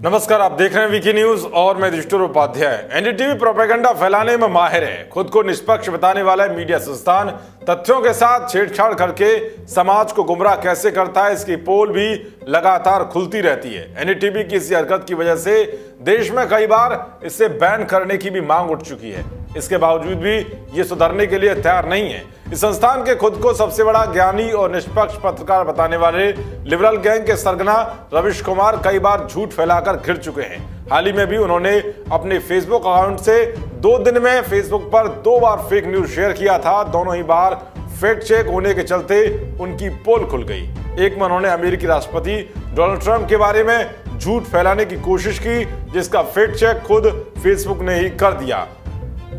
नमस्कार, आप देख रहे हैं वीकी न्यूज और मैं युधिष्ठिर उपाध्याय। एनडीटीवी प्रोपेगेंडा फैलाने में माहिर है। खुद को निष्पक्ष बताने वाला मीडिया संस्थान तथ्यों के साथ छेड़छाड़ करके समाज को गुमराह कैसे करता है, इसकी पोल भी लगातार खुलती रहती है। एनडीटीवी की इसी हरकत की वजह से देश में कई बार इसे बैन करने की भी मांग उठ चुकी है। इसके बावजूद भी ये सुधरने के लिए तैयार नहीं है। इस संस्थान के खुद को सबसे बड़ा ज्ञानी और निष्पक्ष पत्रकार बताने वाले लिबरल गैंग के सरगना रविश कुमार कई बार झूठ फैलाकर घिर चुके हैं। हाल ही में भी उन्होंने अपने फेसबुक अकाउंट से 2 दिन में फेसबुक पर 2 बार फेक न्यूज शेयर किया था। दोनों ही बार फैक्ट चेक होने के चलते उनकी पोल खुल गई। एक में उन्होंने अमेरिकी राष्ट्रपति डोनाल्ड ट्रंप के बारे में झूठ फैलाने की कोशिश की, जिसका फैक्ट चेक खुद फेसबुक ने ही कर दिया।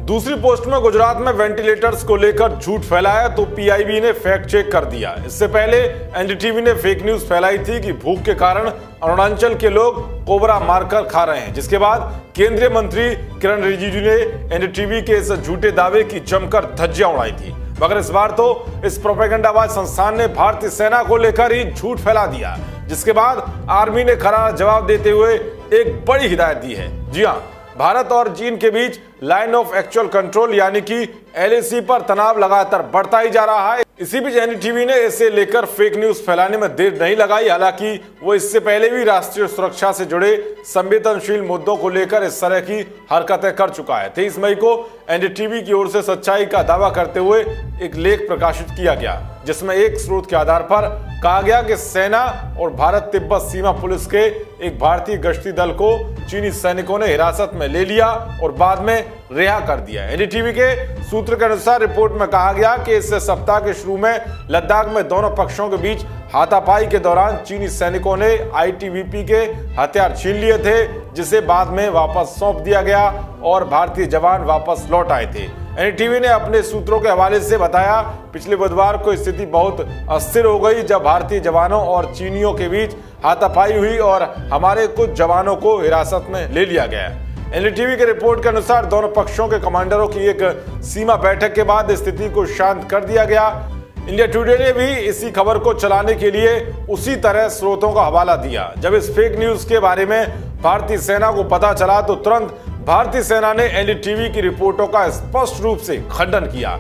दूसरी पोस्ट में गुजरात में वेंटिलेटर्स को लेकर झूठ फैलाया तो पीआईबी ने फैक्ट चेक कर दिया। इससे पहले एनडीटीवी ने फेक न्यूज फैलाई थी कि भूख के कारण अरुणाचल के लोग कोबरा मारकर खा रहे हैं, जिसके बाद केंद्रीय मंत्री किरण रिजिजू ने एनडीटीवी के इस झूठे दावे की जमकर धज्जियां उड़ाई थी। मगर इस बार तो इस प्रोपेगेंडाबाज संस्थान ने भारतीय सेना को लेकर ही झूठ फैला दिया, जिसके बाद आर्मी ने करारा जवाब देते हुए एक बड़ी हिदायत दी है। जी हाँ, भारत और चीन के बीच लाइन ऑफ एक्चुअल कंट्रोल यानी कि एलएसी पर तनाव लगातार बढ़ता ही जा रहा है। इसी बीच एनडीटीवी ने इसे लेकर फेक न्यूज फैलाने में देर नहीं लगाई। हालांकि वो इससे पहले भी राष्ट्रीय सुरक्षा से जुड़े संवेदनशील मुद्दों को लेकर इस तरह की हरकतें कर चुका है। 23 मई को एनडीटीवी की ओर से सच्चाई का दावा करते हुए एक लेख प्रकाशित किया गया, जिसमें एक स्रोत के आधार पर कहा गया कि सेना और भारत तिब्बत सीमा पुलिस के एक भारतीय गश्ती दल को चीनी सैनिकों ने हिरासत में ले लिया और बाद में रिहा कर दिया। एनडीटीवी के सूत्र के अनुसार रिपोर्ट में कहा गया कि इस सप्ताह के शुरू में लद्दाख में दोनों पक्षों के बीच हाथापाई के दौरान चीनी सैनिकों ने आईटीबीपी के हथियार छीन लिए थे, जिसे बाद में वापस सौंप दिया गया और भारतीय जवान वापस लौट आए थे। एनडीटीवी ने अपने सूत्रों के हवाले से बताया, पिछले बुधवार को स्थिति बहुत अस्थिर हो गई जब भारतीय जवानों और चीनियों के बीच हाथापाई हुई और हमारे कुछ जवानों को हिरासत में ले लिया गया। एनडीटीवी के रिपोर्ट के अनुसार दोनों पक्षों के कमांडरों की एक सीमा बैठक के बाद स्थिति को शांत कर दिया गया। इंडिया टुडे ने भी इसी खबर को चलाने के लिए उसी तरह स्रोतों का हवाला दिया। जब इस फेक न्यूज के बारे में भारतीय सेना को पता चला तो तुरंत भारतीय सेना ने एनडीटीवी की रिपोर्टों का स्पष्ट रूप से खंडन किया।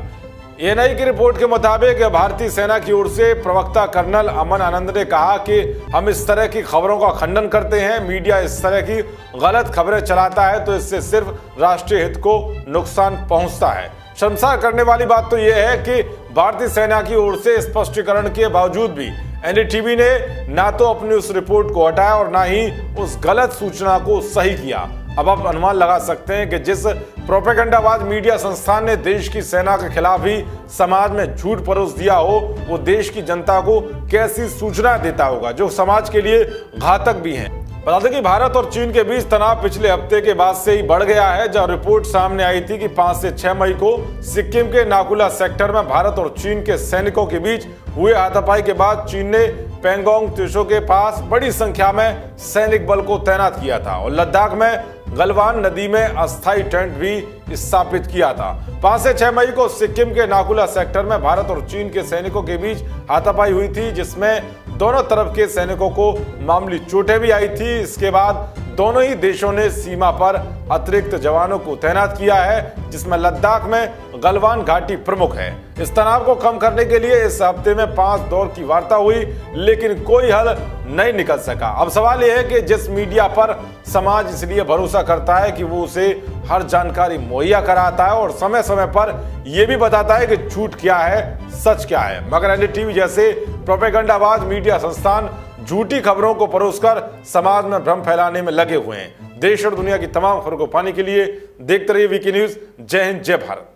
एएनआई की रिपोर्ट के मुताबिक भारतीय सेना की ओर से प्रवक्ता कर्नल अमन आनंद ने कहा कि हम इस तरह की खबरों का खंडन करते हैं। मीडिया इस तरह की गलत खबरें चलाता है तो इससे सिर्फ राष्ट्रीय हित को नुकसान पहुंचता है। शर्मसार करने वाली बात तो यह है कि भारतीय सेना की ओर से स्पष्टीकरण के बावजूद भी एनडीटीवी ने ना तो अपनी उस रिपोर्ट को हटाया और ना ही उस गलत सूचना को सही किया। अब आप अनुमान लगा सकते हैं कि जिस प्रोपेगेंडाबाज मीडिया संस्थान ने देश की सेना के खिलाफ ही समाज में झूठ परोस दिया हो, वो देश की जनता को कैसी सूचना देता होगा जो समाज के लिए घातक भी हैं। बता दें कि भारत और चीन के बीच तनाव पिछले हफ्ते के बाद से ही बढ़ गया है, जब रिपोर्ट सामने आई थी कि 5 से 6 मई को सिक्किम के नाकुला सेक्टर में भारत और चीन के सैनिकों के बीच हुए हाथापाई के बाद चीन ने पेंगोंग त्सो के पास बड़ी संख्या में सैनिक बल को तैनात किया था और लद्दाख में गलवान नदी में अस्थायी टेंट भी स्थापित किया था। 5 से 6 मई को सिक्किम के नाकुला सेक्टर में भारत और चीन के सैनिकों के बीच हाथापाई हुई थी, जिसमें दोनों तरफ के सैनिकों को मामूली चोटें भी आई थी। इसके बाद दोनों ही देशों ने सीमा पर अतिरिक्त जवानों को तैनात किया है, जिसमें लद्दाख में गलवान घाटी प्रमुख है। इस तनाव को कम करने के लिए इस हफ्ते में 5 दौर की वार्ता हुई, लेकिन कोई हल नहीं निकल सका। अब सवाल यह है कि जिस मीडिया पर समाज इसलिए भरोसा करता है कि वो उसे हर जानकारी मुहैया कराता है और समय समय पर यह भी बताता है कि झूठ क्या है, सच क्या है, मगर एनडीटीवी जैसे प्रोपेगेंडाबाज मीडिया संस्थान झूठी खबरों को परोसकर समाज में भ्रम फैलाने में लगे हुए हैं। देश और दुनिया की तमाम खबरों को पाने के लिए देखते रहिए वीकी न्यूज। जय हिंद, जय भारत।